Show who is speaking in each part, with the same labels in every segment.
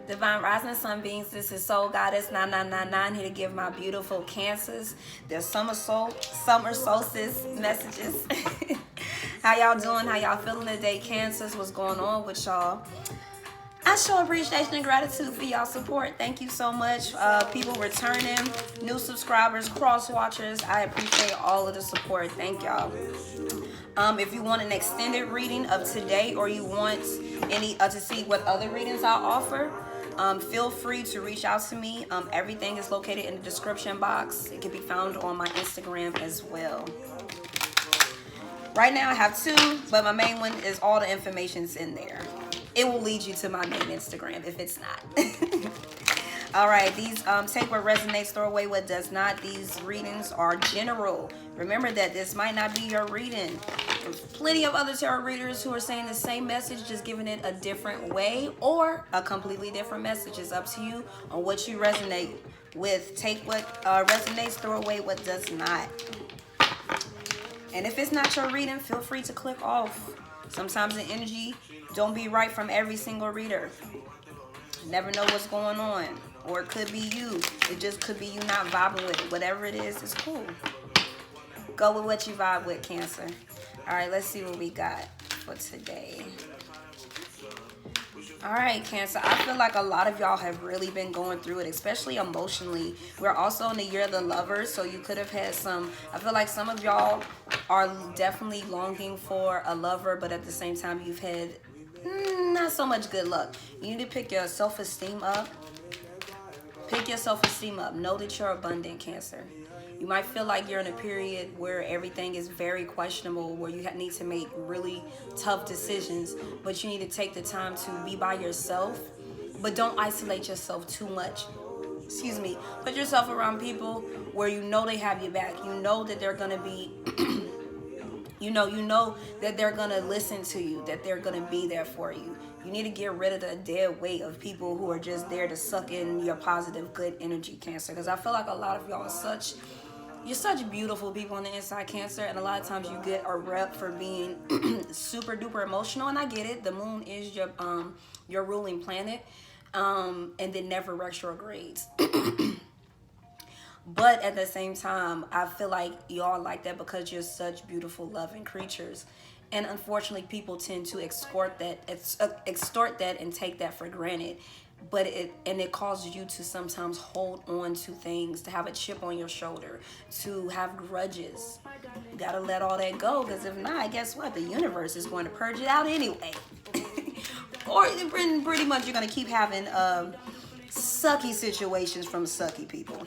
Speaker 1: Divine Rising Sunbeams, this is Soul Goddess 9999 here to give my beautiful Cancers their summer solstice messages. How y'all doing? How y'all feeling today, Cancers? What's going on with y'all? I show appreciation and gratitude for y'all support. Thank you so much. People returning, new subscribers, cross watchers. I appreciate all of the support. Thank y'all. If you want an extended reading of today, or you want any to see what other readings I offer, feel free to reach out to me. Everything is located in the description box. It can be found on my Instagram as well. Right now I have two, but my main one is all the information's in there. It will lead you to my main Instagram if it's not. All right, these take what resonates, throw away what does not. These readings are general. Remember that this might not be your reading. There's plenty of other tarot readers who are saying the same message, just giving it a different way or a completely different message. It's up to you on what you resonate with. Take what resonates, throw away what does not. And if it's not your reading, feel free to click off. Sometimes the energy don't be right from every single reader. Never know what's going on. Or it could be you. It just could be you not vibing with it. Whatever it is, it's cool. Go with what you vibe with, Cancer. All right, let's see what we got for today. All right, Cancer, I feel like a lot of y'all have really been going through it, especially emotionally. We're also in the year of the Lovers, so you could have had some, I feel like some of y'all are definitely longing for a lover, but at the same time, you've had not so much good luck. You need to pick your self-esteem up. Pick your self-esteem up. Know that you're abundant, Cancer. You might feel like you're in a period where everything is very questionable, where you need to make really tough decisions, but you need to take the time to be by yourself, but don't isolate yourself too much. Excuse me. Put yourself around people where you know they have your back. You know that they're going to be, you know that they're going to listen to you, that they're going to be there for you. You need to get rid of the dead weight of people who are just there to suck in your positive, good energy, Cancer. Because I feel like a lot of y'all are you're such beautiful people on the inside, Cancer, and a lot of times you get a rep for being super duper emotional, and I get it. The moon is your ruling planet, and then never retrogrades. But at the same time, I feel like y'all like that because you're such beautiful, loving creatures. And unfortunately, people tend to extort that and take that for granted. But it causes you to sometimes hold on to things, to have a chip on your shoulder, to have grudges. You gotta let all that go, because if not, guess what? The universe is going to purge it out anyway. Or pretty much you're gonna keep having sucky situations from sucky people.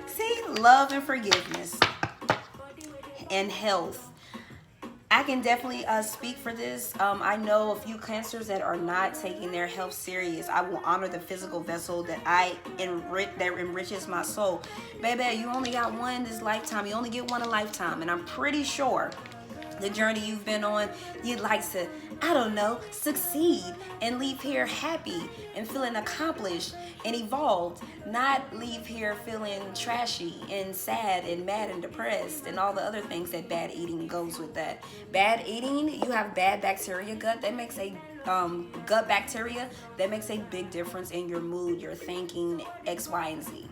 Speaker 1: See, love and forgiveness and health. I can definitely speak for this. I know a few Cancers that are not taking their health serious. I will honor the physical vessel that that enriches my soul. Baby, you only got one this lifetime. You only get one a lifetime. And I'm pretty sure the journey you've been on, you'd like to, I don't know, succeed and leave here happy and feeling accomplished and evolved, not leave here feeling trashy and sad and mad and depressed and all the other things that bad eating goes with that. Bad eating, you have bad bacteria gut, that makes a gut bacteria, that makes a big difference in your mood, your thinking, X, Y, and Z.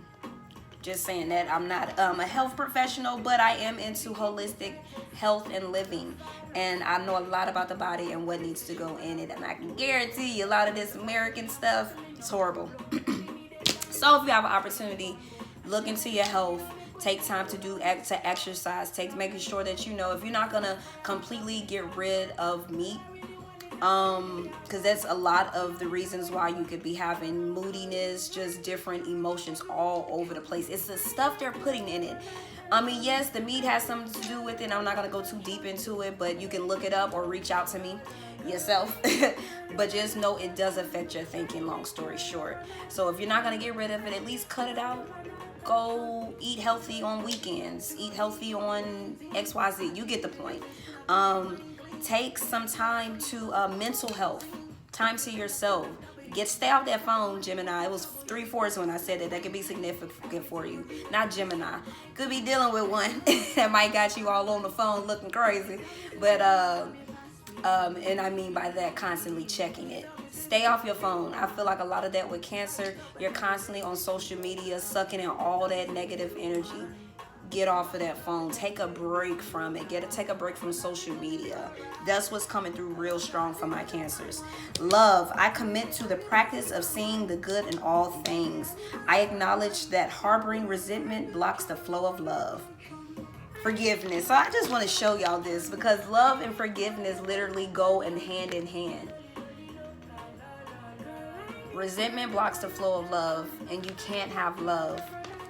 Speaker 1: Just saying that. I'm not a health professional, but I am into holistic health and living. And I know a lot about the body and what needs to go in it. And I can guarantee you a lot of this American stuff is horrible. So if you have an opportunity, look into your health. Take time to exercise. Making sure that you know if you're not going to completely get rid of meat, because that's a lot of the reasons why you could be having moodiness, just different emotions all over the place. It's the stuff they're putting in it. I mean, yes, the meat has something to do with it. I'm not going to go too deep into it, but you can look it up or reach out to me yourself. But just know it does affect your thinking, long story short. So if you're not going to get rid of it, at least cut it out. Go eat healthy on weekends. Eat healthy on XYZ. You get the point. Take some time to mental health, time to yourself. Stay off that phone, Gemini. It was 3/4 when I said that. That could be significant for you. Not Gemini. Could be dealing with one that might got you all on the phone looking crazy. But and I mean by that constantly checking it. Stay off your phone. I feel like a lot of that with Cancer, you're constantly on social media, sucking in all that negative energy. Get off of that phone. Take a break from it. Take a break from social media. That's what's coming through real strong for my Cancers. Love. I commit to the practice of seeing the good in all things. I acknowledge that harboring resentment blocks the flow of love. Forgiveness. So I just want to show y'all this because love and forgiveness literally go in hand. Resentment blocks the flow of love, and you can't have love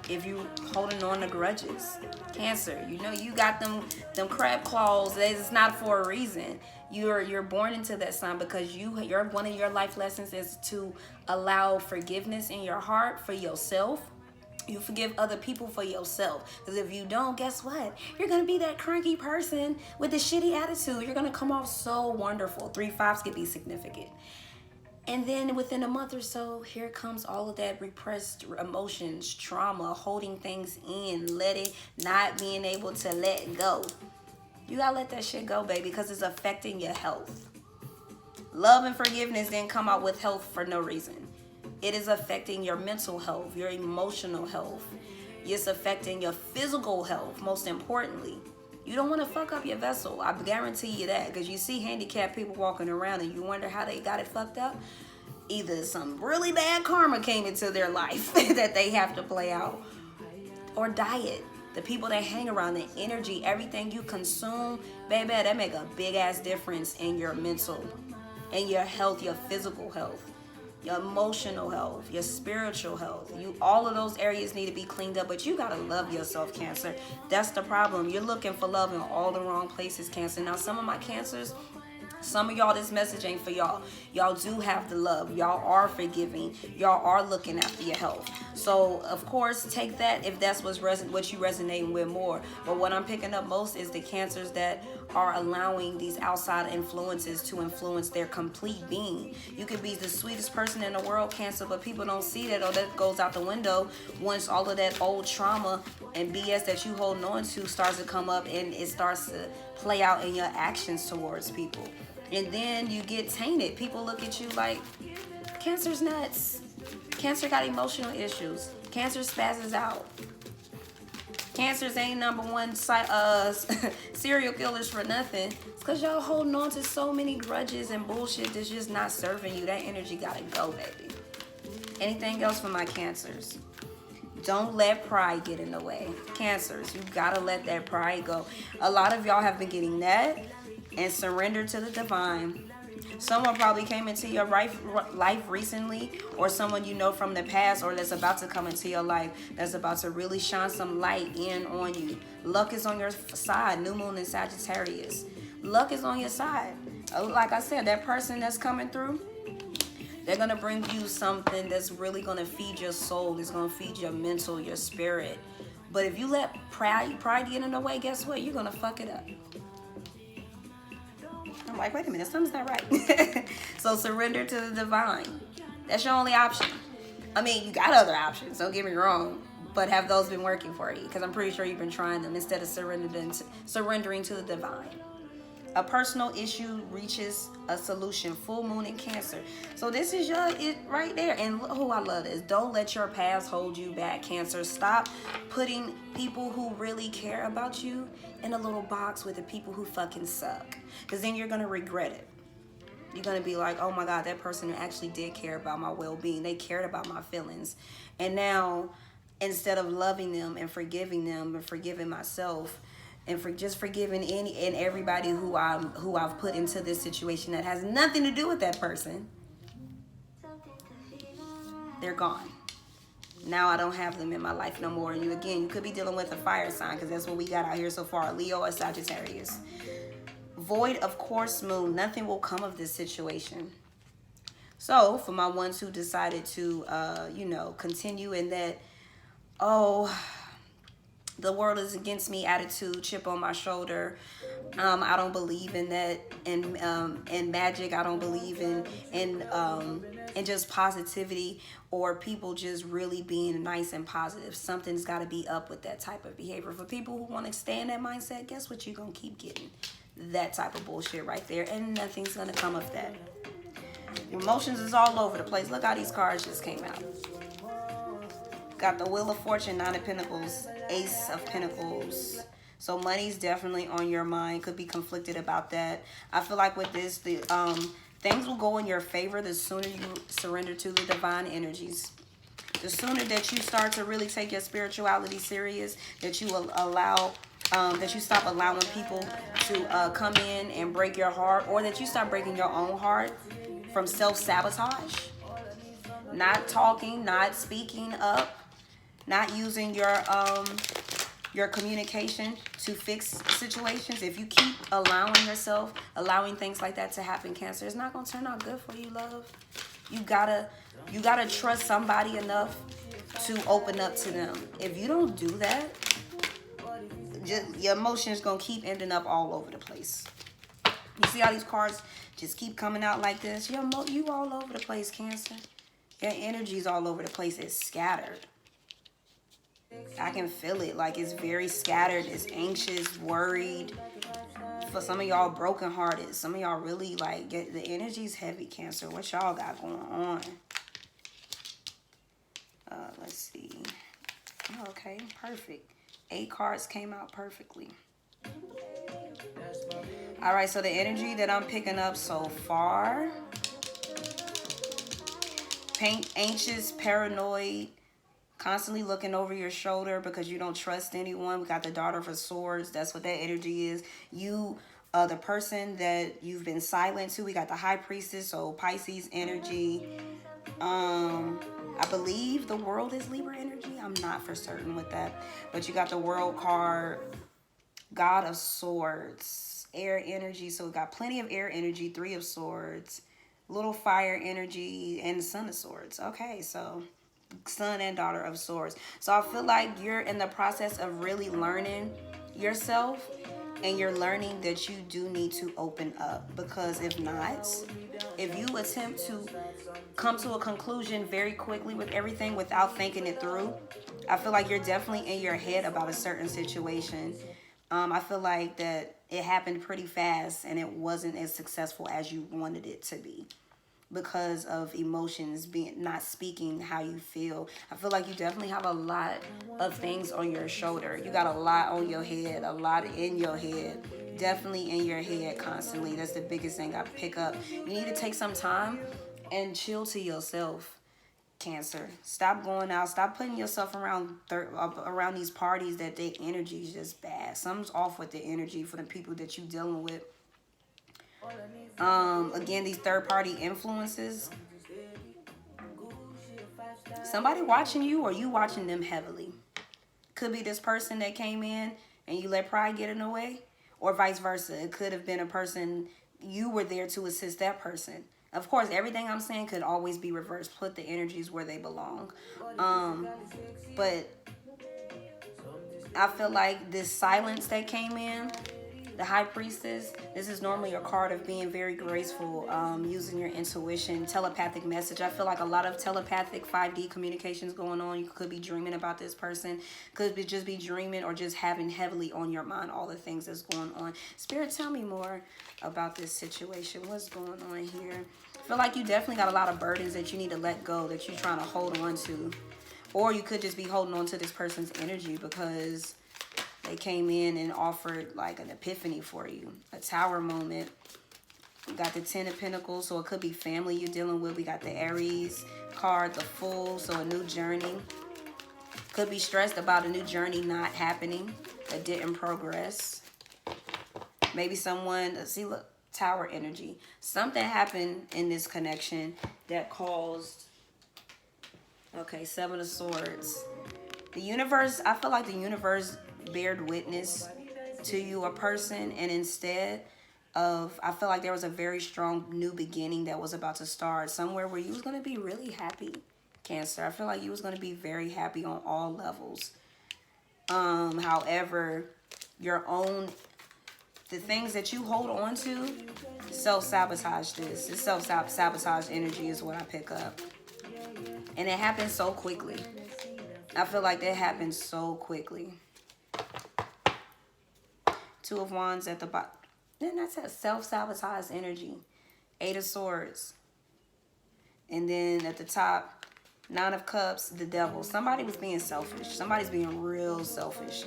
Speaker 1: if you holding on to grudges. Cancer, you know you got them crab claws. It's not for a reason. You're born into that sign because you're one of your life lessons is to allow forgiveness in your heart for yourself. You forgive other people for yourself. Because if you don't, guess what? You're going to be that cranky person with a shitty attitude. You're going to come off so wonderful. 3/5 could be significant. And then within a month or so, here comes all of that repressed emotions, trauma, holding things in, not being able to let go. You gotta let that shit go, baby, because it's affecting your health. Love and forgiveness didn't come out with health for no reason. It is affecting your mental health, your emotional health. It's affecting your physical health, most importantly. You don't want to fuck up your vessel. I guarantee you that. Because you see handicapped people walking around and you wonder how they got it fucked up. Either some really bad karma came into their life that they have to play out. Or diet. The people that hang around, the energy, everything you consume, baby, that make a big ass difference in your mental, in your health, your physical health, your emotional health, your spiritual health. All of those areas need to be cleaned up, but you gotta love yourself, Cancer. That's the problem. You're looking for love in all the wrong places, Cancer. Now, some of my Cancers, some of y'all, this message ain't for y'all. Y'all do have the love. Y'all are forgiving. Y'all are looking after your health. So, of course, take that if that's what you resonating with more. But what I'm picking up most is the Cancers that are allowing these outside influences to influence their complete being. You could be the sweetest person in the world, Cancer, but people don't see that, or that goes out the window once all of that old trauma and BS that you holding on to starts to come up and it starts to play out in your actions towards people. And then you get tainted. People look at you like, Cancer's nuts. Cancer got emotional issues. Cancer spazzes out. Cancers ain't number one serial killers for nothing. It's because y'all holding on to so many grudges and bullshit that's just not serving you. That energy gotta go, baby. Anything else for my Cancers? Don't let pride get in the way. Cancers, you gotta let that pride go. A lot of y'all have been getting that and surrender to the divine. Someone probably came into your life recently, or someone you know from the past, or that's about to come into your life, that's about to really shine some light in on you. Luck is on your side. New moon in Sagittarius. Luck is on your side. Like I said, that person that's coming through, they're going to bring you something that's really going to feed your soul. It's going to feed your mental, your spirit. But if you let pride get in the way, guess what? You're going to fuck it up. I'm like, wait a minute, something's not right. So surrender to the divine. That's your only option. I mean, you got other options, don't get me wrong, but have those been working for you? Because I'm pretty sure you've been trying them instead of surrendering to the divine. A personal issue reaches a solution. Full moon in Cancer. So this is it right there. And I love this. Don't let your past hold you back, Cancer. Stop putting people who really care about you in a little box with the people who fucking suck. Because then you're going to regret it. You're going to be like, oh my God, that person actually did care about my well-being. They cared about my feelings. And now, instead of loving them and forgiving myself, and just forgiving any and everybody who I've put into this situation that has nothing to do with that person, they're gone. Now I don't have them in my life no more. And you could be dealing with a fire sign, because that's what we got out here so far, Leo or Sagittarius. Void of course moon. Nothing will come of this situation. So for my ones who decided to continue in that, the world is against me attitude, chip on my shoulder. I don't believe in that, in magic. I don't believe in just positivity or people just really being nice and positive. Something's got to be up with that type of behavior. For people who want to stay in that mindset, guess what? You're going to keep getting that type of bullshit right there, and nothing's going to come of that. Emotions is all over the place. Look how these cards just came out. Got the Wheel of Fortune, Nine of Pentacles, Ace of Pentacles. So money's definitely on your mind. Could be conflicted about that. I feel like with this, the things will go in your favor the sooner you surrender to the divine energies. The sooner that you start to really take your spirituality serious, that you will allow, that you stop allowing people to come in and break your heart, or that you start breaking your own heart from self-sabotage. Not talking, not speaking up, not using your communication to fix situations. If you keep allowing yourself, allowing things like that to happen, Cancer, it's not gonna turn out good for you, love. You gotta trust somebody enough to open up to them. If you don't do that, just your emotions gonna keep ending up all over the place. You see how these cards just keep coming out like this? You all over the place, Cancer. Your energy's all over the place. It's scattered. I can feel it. Like, it's very scattered. It's anxious, worried. For some of y'all, brokenhearted. Some of y'all really, like, the energy's heavy, Cancer. What y'all got going on? Let's see. Okay, perfect. 8 cards came out perfectly. All right, so the energy that I'm picking up so far: anxious, paranoid, constantly looking over your shoulder because you don't trust anyone. We got the Daughter of Swords. That's what that energy is. You, the person that you've been silent to. We got the High Priestess, so Pisces energy. I believe the World is Libra energy. I'm not for certain with that. But you got the World card, God of Swords, air energy. So we got plenty of air energy, 3 of Swords, little fire energy, and Son of Swords. Okay, so Son and Daughter of Swords. So I feel like you're in the process of really learning yourself, and you're learning that you do need to open up, because if not, if you attempt to come to a conclusion very quickly with everything without thinking it through, I feel like you're definitely in your head about a certain situation. I feel like that it happened pretty fast and it wasn't as successful as you wanted it to be, because of emotions not speaking how you feel. I feel like you definitely have a lot of things on your shoulder. You got a lot on your head, a lot in your head. Definitely in your head constantly. That's the biggest thing I pick up. You need to take some time and chill to yourself, Cancer. Stop going out. Stop putting yourself around these parties that their energy is just bad. Something's off with the energy for the people that you're dealing with. Again, these third-party influences. Somebody watching you, or you watching them heavily. Could be this person that came in and you let pride get in the way, or vice versa. It could have been a person, you were there to assist that person. Of course, everything I'm saying could always be reversed. Put the energies where they belong. But I feel like this silence that came in, the High Priestess, this is normally a card of being very graceful, using your intuition, telepathic message. I feel like a lot of telepathic 5D communications going on. You could be dreaming about this person, could be just be dreaming, or just having heavily on your mind all the things that's going on. Spirit, tell me more about this situation. What's going on here? I feel like you definitely got a lot of burdens that you need to let go, that you're trying to hold on to. Or you could just be holding on to this person's energy because they came in and offered like an epiphany for you, a Tower moment. We got the 10 of Pentacles, so it could be family you're dealing with. We got the Aries card, the Fool, so a new journey. Could be stressed about a new journey not happening, that didn't progress. Maybe someone, see, look, Tower energy. Something happened in this connection that caused, okay, 7 of Swords. The universe, I feel like the universe bared witness to you, a person, and instead of, I feel like there was a very strong new beginning that was about to start somewhere where you was going to be really happy, Cancer. I feel like you was going to be very happy on all levels. However, the things that you hold on to self-sabotage this. This self-sabotage energy is what I pick up. And it happens so quickly. I feel like that happened so quickly. 2 of Wands at the bottom. Then that's a self-sabotage energy. 8 of Swords. And then at the top, Nine of Cups, the Devil. Somebody was being selfish. Somebody's being real selfish.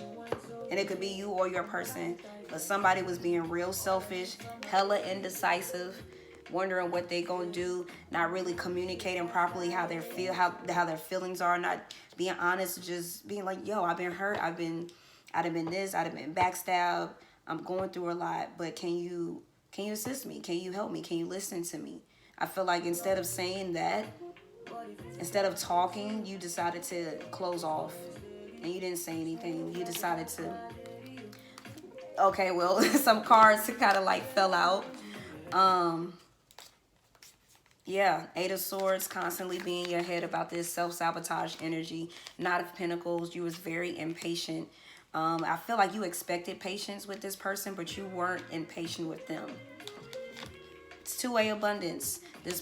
Speaker 1: And it could be you or your person, but somebody was being real selfish, hella indecisive, wondering what they gonna do, not really communicating properly how they feel, how their feelings are, not being honest, just being like, yo, I've been hurt, I've been this, I've been backstabbed, I'm going through a lot, but can you assist me? Can you help me? Can you listen to me? I feel like instead of saying that, instead of talking, you decided to close off. And you didn't say anything. You decided to, okay, well, some cards kind of like fell out. Yeah, Eight of Swords, constantly being in your head about this self-sabotage energy. Knight of Pentacles, you was very impatient. I feel like you expected patience with this person, but you weren't impatient with them. It's two-way abundance.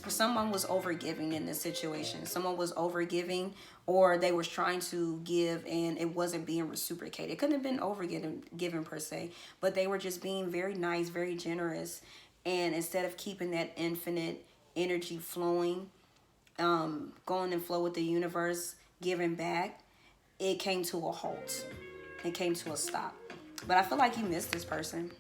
Speaker 1: Someone was overgiving in this situation. Someone was overgiving, or they was trying to give and it wasn't being reciprocated. It couldn't have been overgiven per se, but they were just being very nice, very generous. And instead of keeping that infinite energy flowing, going and flow with the universe, giving back, it came to a halt. It came to a stop. But I feel like you missed this person.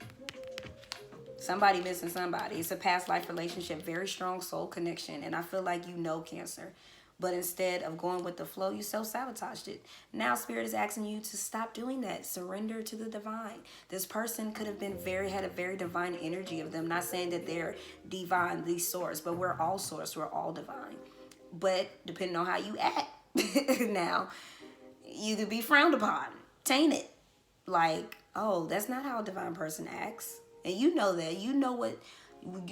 Speaker 1: Somebody missing somebody. It's a past life relationship, very strong soul connection. And I feel like you know Cancer. But instead of going with the flow, you self-sabotaged it. Now Spirit is asking you to stop doing that. Surrender to the divine. This person could have been had a very divine energy of them. Not saying that they're divine, the source, but we're all source. We're all divine. But depending on how you act, now, you could be frowned upon, tainted. Like, oh, that's not how a divine person acts. And you know that. You know what,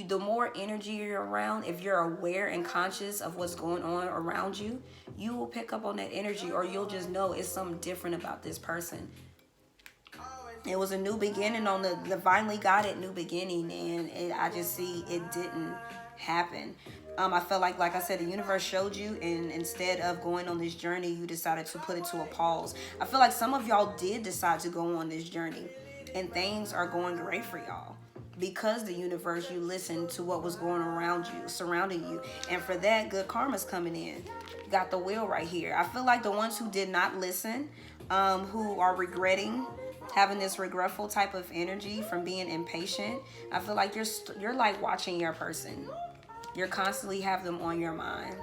Speaker 1: the more energy you're around, if you're aware and conscious of what's going on around you, you will pick up on that energy, or you'll just know it's something different about this person. It was a new beginning on the divinely guided new beginning, and I just see it didn't happen. I felt like I said, the universe showed you, and instead of going on this journey, you decided to put it to a pause. I feel like some of y'all did decide to go on this journey, and things are going great for y'all. Because the universe, you listened to what was going around you, surrounding you. And for that, good karma's coming in. You got the wheel right here. I feel like the ones who did not listen, who are regretting, having this regretful type of energy from being impatient, I feel like you're like watching your person. You're constantly have them on your mind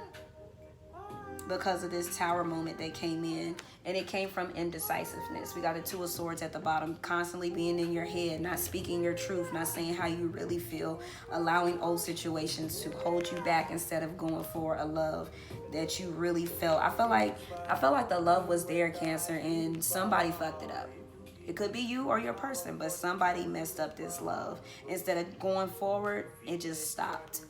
Speaker 1: because of this Tower moment that came in. And it came from indecisiveness. We got the Two of Swords at the bottom, constantly being in your head, not speaking your truth, not saying how you really feel, allowing old situations to hold you back instead of going for a love that you really felt. I felt like the love was there, Cancer, and somebody fucked it up. It could be you or your person, but somebody messed up this love. Instead of going forward, it just stopped.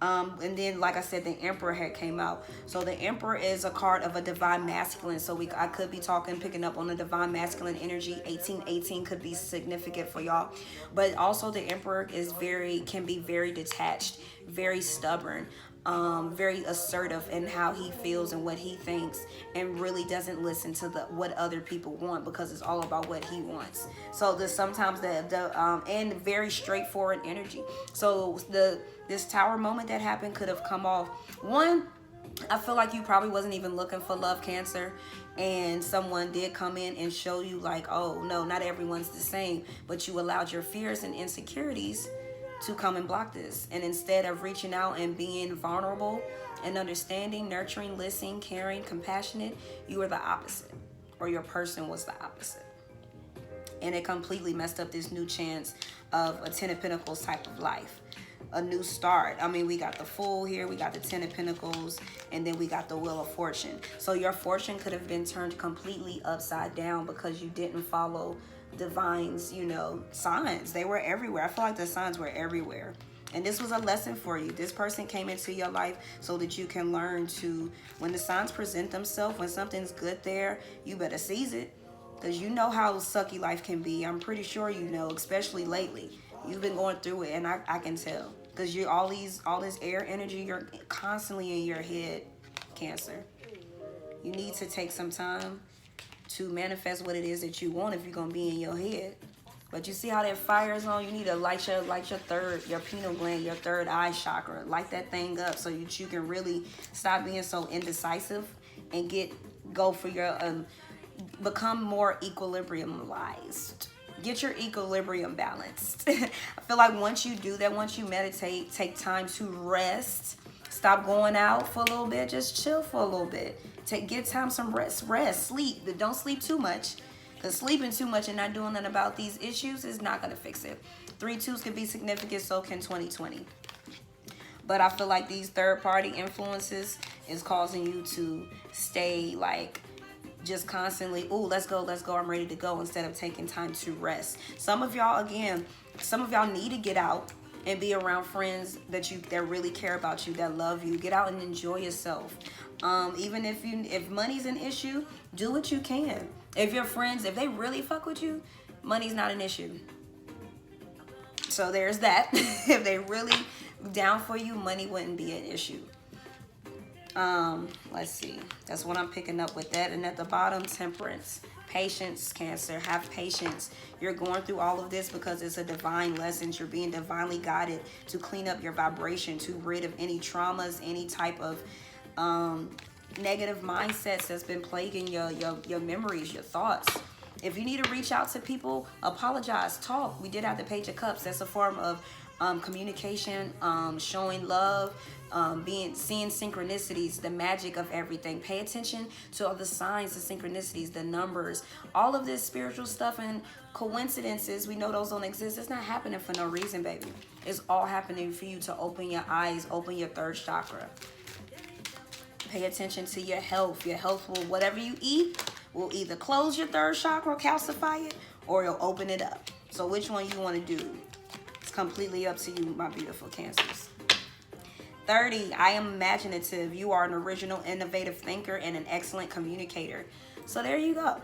Speaker 1: And then, like I said, the Emperor had came out. So the Emperor is a card of a divine masculine. So I could be picking up on the divine masculine energy. 1818 could be significant for y'all. But also the Emperor can be very detached, very stubborn, very assertive in how he feels and what he thinks, and really doesn't listen to what other people want, because it's all about what he wants. So there's sometimes and very straightforward energy. So this Tower moment that happened could have come off. One, I feel like you probably wasn't even looking for love, Cancer, and someone did come in and show you like, oh no, not everyone's the same, but you allowed your fears and insecurities to come and block this. And instead of reaching out and being vulnerable and understanding, nurturing, listening, caring, compassionate, you were the opposite, or your person was the opposite. And it completely messed up this new chance of a Ten of Pentacles type of life. A new start. I mean, we got the Fool here, we got the Ten of Pentacles, and then we got the Wheel of Fortune. So your fortune could have been turned completely upside down because you didn't follow divine's, signs. They were everywhere. I feel like the signs were everywhere. And this was a lesson for you. This person came into your life so that you can learn to, when the signs present themselves, when something's good there, you better seize it. Because you know how sucky life can be. I'm pretty sure you know, especially lately. You've been going through it, and I can tell. Because all this air energy, you're constantly in your head, Cancer. You need to take some time to manifest what it is that you want if you're going to be in your head. But you see how that fire is on? You need to your pineal gland, your third eye chakra. Light that thing up so that you can really stop being so indecisive and go for your become more equilibriumized. Get your equilibrium balanced. I feel like once you do that, once you meditate, take time to rest. Stop going out for a little bit. Just chill for a little bit. Get time some rest. Sleep. But don't sleep too much. Because sleeping too much and not doing nothing about these issues is not going to fix it. 3-2s can be significant, so can 2020. But I feel like these third-party influences is causing you to stay like just constantly, ooh, let's go, I'm ready to go, instead of taking time to rest. Some of y'all need to get out and be around friends that really care about you, that love you. Get out and enjoy yourself. Even if money's an issue, do what you can. If your friends, if they really fuck with you, money's not an issue. So there's that. If they really down for you, money wouldn't be an issue. Let's see. That's what I'm picking up with that. And at the bottom, temperance. Patience, Cancer. Have patience. You're going through all of this because it's a divine lesson. You're being divinely guided to clean up your vibration, to rid of any traumas, any type of negative mindsets that's been plaguing your memories, your thoughts. If you need to reach out to people, apologize, talk. We did have the Page of Cups. That's a form of communication, showing love, seeing synchronicities, the magic of everything. Pay attention to all the signs, the synchronicities, the numbers, all of this spiritual stuff and coincidences. We know those don't exist. It's not happening for no reason, baby. It's all happening for you to open your eyes, open your third chakra. Pay attention to your health. Your health will, whatever you eat, will either close your third chakra, calcify it, or it'll open it up. So which one you want to do? It's completely up to you, my beautiful Cancers. 30, I am imaginative. You are an original, innovative thinker and an excellent communicator. So there you go.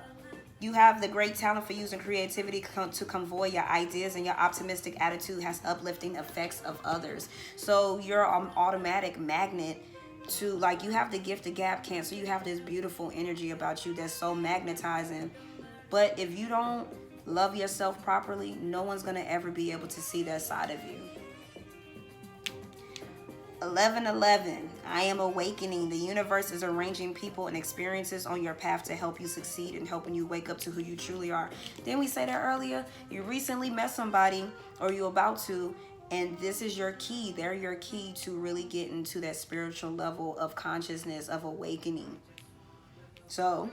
Speaker 1: You have the great talent for using creativity to convey your ideas, and your optimistic attitude has uplifting effects of others. So you're an automatic magnet to, like, you have the gift of gab, Cancer. You have this beautiful energy about you that's so magnetizing. But if you don't love yourself properly, no one's going to ever be able to see that side of you. 11:11, I am awakening. The universe is arranging people and experiences on your path to help you succeed and helping you wake up to who you truly are. Didn't we say that earlier? You recently met somebody, or you're about to, and this is your key. They're your key to really getting to that spiritual level of consciousness, of awakening. So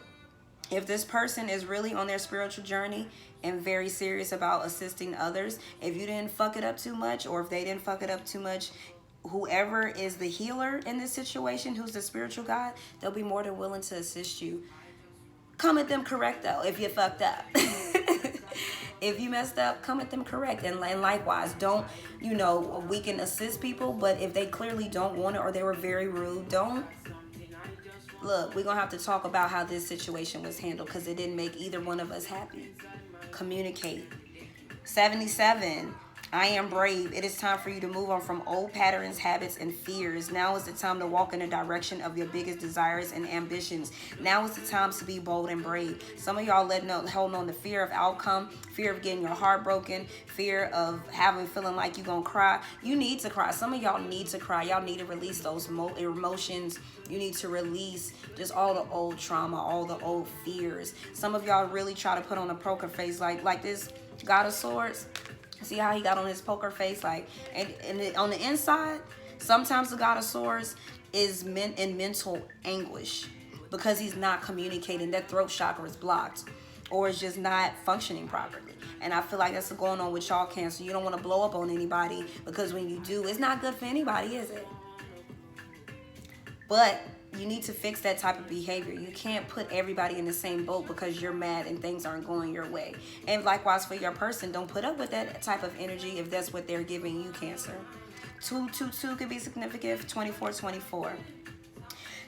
Speaker 1: if this person is really on their spiritual journey and very serious about assisting others, if you didn't fuck it up too much, or if they didn't fuck it up too much, whoever is the healer in this situation, who's the spiritual guide, they'll be more than willing to assist you. Come at them correct, though, if you fucked up. If you messed up, come at them correct. And likewise, don't, we can assist people, but if they clearly don't want it or they were very rude, look, we're going to have to talk about how this situation was handled, because it didn't make either one of us happy. Communicate. 77. I am brave. It is time for you to move on from old patterns, habits, and fears. Now is the time to walk in the direction of your biggest desires and ambitions. Now is the time to be bold and brave. Some of y'all holding on to fear of outcome, fear of getting your heart broken, fear of feeling like you're going to cry. You need to cry. Some of y'all need to cry. Y'all need to release those emotions. You need to release just all the old trauma, all the old fears. Some of y'all really try to put on a poker face like this God of Swords. See how he got on his poker face, and on the inside, sometimes the God of Swords is in mental anguish because he's not communicating. That throat chakra is blocked, or it's just not functioning properly. And I feel like that's what's going on with y'all, Cancer. You don't want to blow up on anybody, because when you do, it's not good for anybody, is it? But you need to fix that type of behavior. You can't put everybody in the same boat because you're mad and things aren't going your way. And likewise for your person, don't put up with that type of energy if that's what they're giving you, Cancer. 222 could be significant. 2424.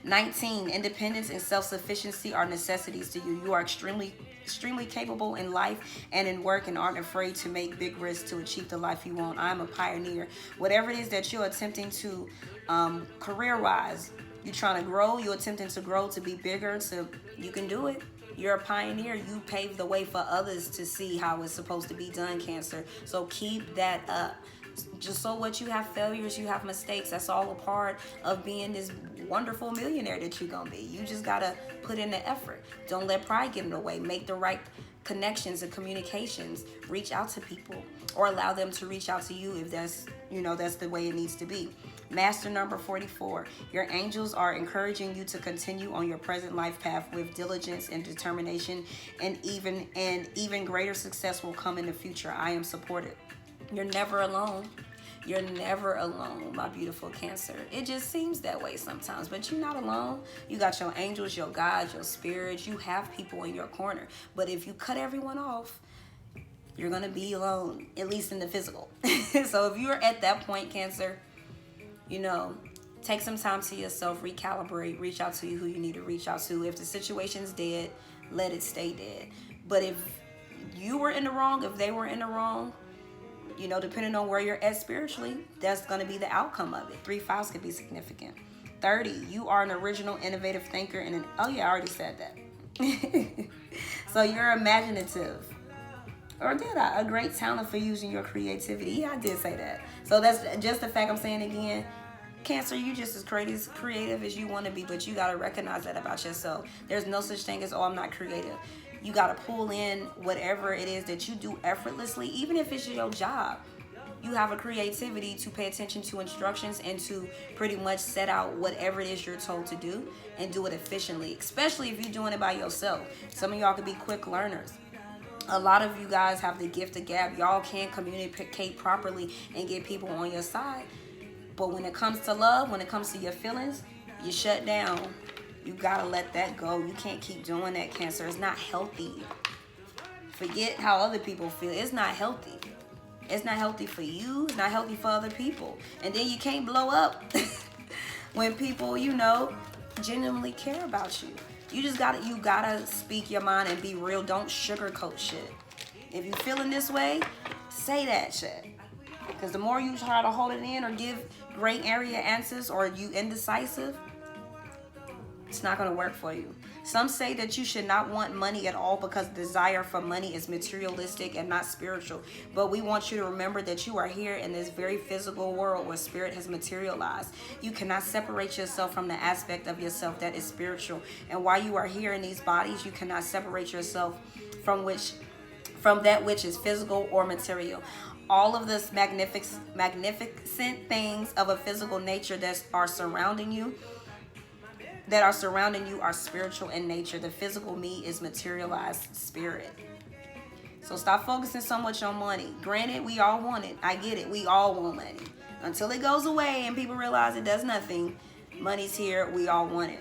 Speaker 1: 19, independence and self-sufficiency are necessities to you. You are extremely capable in life and in work, and aren't afraid to make big risks to achieve the life you want. I'm a pioneer. Whatever it is that you're attempting to career-wise, you're trying to grow, you're attempting to grow, to be bigger, you can do it. You're a pioneer. You paved the way for others to see how it's supposed to be done, Cancer. So keep that up. Just so what, you have failures, you have mistakes. That's all a part of being this wonderful millionaire that you're gonna be. You just gotta put in the effort. Don't let pride get in the way. Make the right connections and communications. Reach out to people, or allow them to reach out to you if that's, that's the way it needs to be. Master number 44. Your angels are encouraging you to continue on your present life path with diligence and determination, and even greater success will come in the future. I am supported. You're never alone. You're never alone, my beautiful Cancer. It just seems that way sometimes, but you're not alone. You got your angels, your guides, your spirits. You have people in your corner. But if you cut everyone off, you're going to be alone, at least in the physical. So if you're at that point, Cancer, take some time to yourself, recalibrate, reach out to who you need to reach out to. If the situation's dead, let it stay dead. But if you were in the wrong, if they were in the wrong, depending on where you're at spiritually, that's going to be the outcome of it. 3 files could be significant. 30, you are an original, innovative thinker. Oh yeah, I already said that. So you're imaginative. Or did I? A great talent for using your creativity. Yeah, I did say that. So that's just the fact I'm saying again. Cancer, you just as creative as you want to be, but you got to recognize that about yourself. There's no such thing as, oh, I'm not creative. You got to pull in whatever it is that you do effortlessly, even if it's your job. You have a creativity to pay attention to instructions and to pretty much set out whatever it is you're told to do and do it efficiently, especially if you're doing it by yourself. Some of y'all could be quick learners. A lot of you guys have the gift of gab. Y'all can communicate properly and get people on your side. But when it comes to love, when it comes to your feelings, you shut down. You gotta let that go. You can't keep doing that, Cancer. It's not healthy. Forget how other people feel. It's not healthy. It's not healthy for you. It's not healthy for other people. And then you can't blow up when people, genuinely care about you. You gotta speak your mind and be real. Don't sugarcoat shit. If you feeling this way, say that shit. Because the more you try to hold it in or give gray area answers, or you indecisive, it's not going to work for you. Some say that you should not want money at all because desire for money is materialistic and not spiritual. But we want you to remember that you are here in this very physical world where spirit has materialized. You cannot separate yourself from the aspect of yourself that is spiritual. And while you are here in these bodies, you cannot separate yourself from that which is physical or material. All of this magnificent things of a physical nature that are surrounding you are spiritual in nature. The physical me is materialized spirit. So stop focusing so much on money. Granted, we all want it. I get it. We all want money. Until it goes away and people realize it does nothing, money's here. We all want it.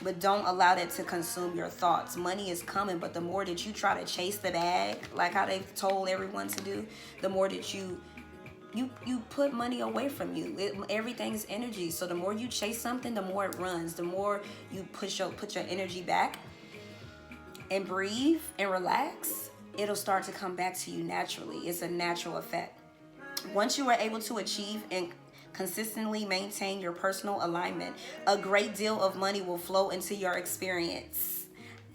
Speaker 1: But don't allow that to consume your thoughts. Money is coming, but the more that you try to chase the bag, like how they've told everyone to do, the more that you put money away from you. Everything is energy. So the more you chase something, the more it runs. The more you put your energy back and breathe and relax, it'll start to come back to you naturally. It's a natural effect. Once you are able to achieve and consistently maintain your personal alignment, a great deal of money will flow into your experience.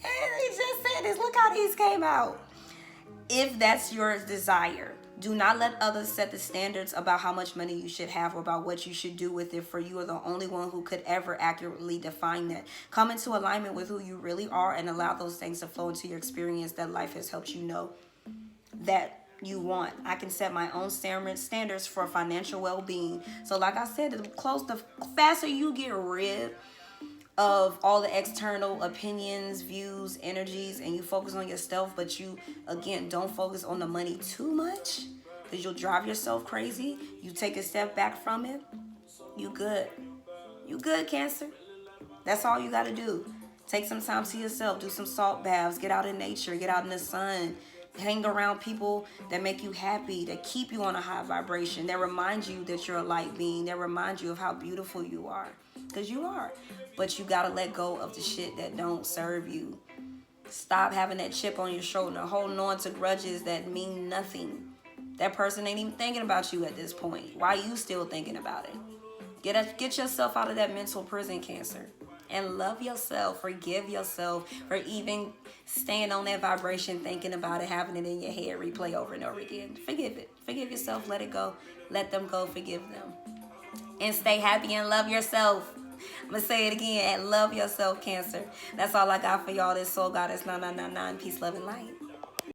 Speaker 1: And he just said this. Look how these came out. If that's your desire, do not let others set the standards about how much money you should have or about what you should do with it, for you are the only one who could ever accurately define that. Come into alignment with who you really are and allow those things to flow into your experience that life has helped you know that you want. I can set my own standards for financial well-being. So like I said, the faster you get rid of all the external opinions, views, energies, and you focus on yourself, but you, again, don't focus on the money too much because you'll drive yourself crazy. You take a step back from it, you good. You good, Cancer. That's all you got to do. Take some time to yourself. Do some salt baths. Get out in nature. Get out in the sun. Hang around people that make you happy, that keep you on a high vibration, that remind you that you're a light being, that remind you of how beautiful you are. Because you are. But you got to let go of the shit that don't serve you. Stop having that chip on your shoulder, holding on to grudges that mean nothing. That person ain't even thinking about you at this point. Why are you still thinking about it? Get yourself out of that mental prison, Cancer. And love yourself. Forgive yourself for even staying on that vibration, thinking about it, having it in your head, replay over and over again. Forgive it. Forgive yourself. Let it go. Let them go. Forgive them. And stay happy and love yourself. I'm going to say it again. And love yourself, Cancer. That's all I got for y'all. This Soul Goddess 9999. Peace, love, and light.